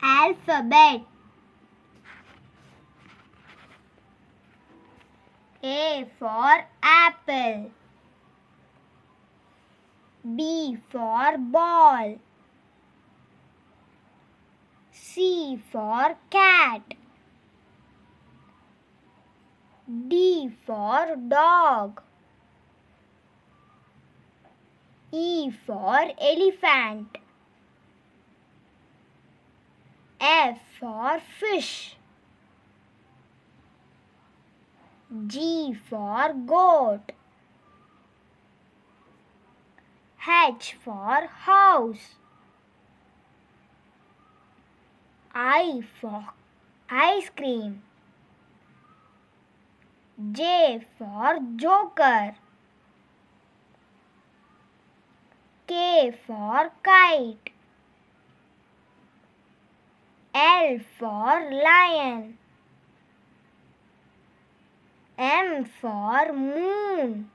Alphabet. A for apple. B for ball. C for cat. D for dog. E for elephant. F for fish. G for goat. H for house. I for ice cream. J for joker. K for kite. L for lion. M for moon.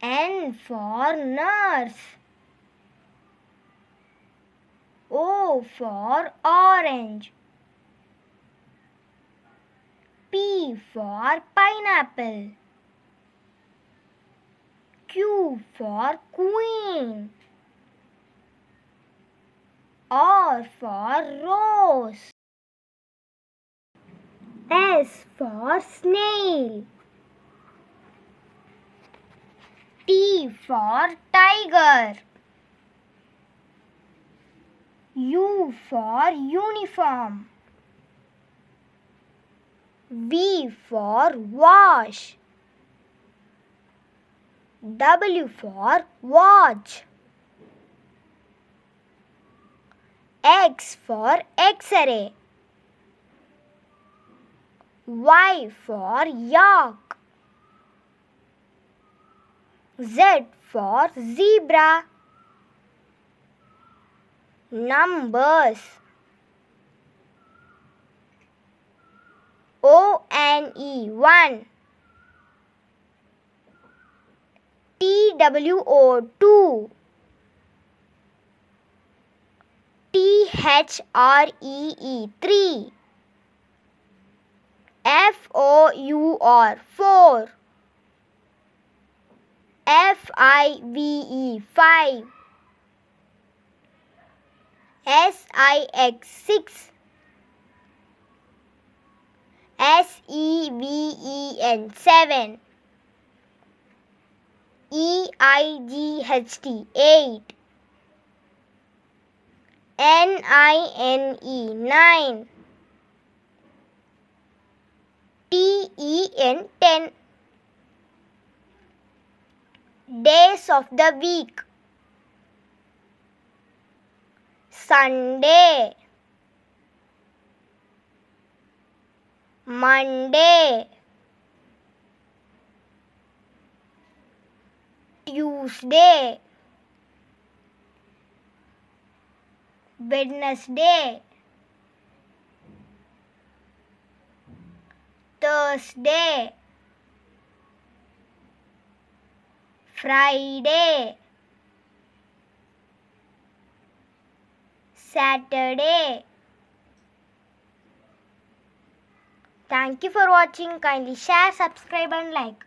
N for nurse. O for orange. P for pineapple. Q for queen. R for rose. S for snail. T for tiger. U for uniform. V for wash. W for watch. X for X-ray. Y for yak. Z for zebra. Numbers. O-N-E 1. T-W-O 2. T-H-R-E-E 3. F-O-U-R 4. F-I-V-E 5. S-I-X 6. S-E-V-E-N 7. E-I-G-H-T 8. N-I-N-E 9. T-E-N 10. Days of the week. Sunday, Monday, Tuesday, Wednesday, Thursday, Friday, Saturday. Thank you for watching. Kindly share, subscribe and like.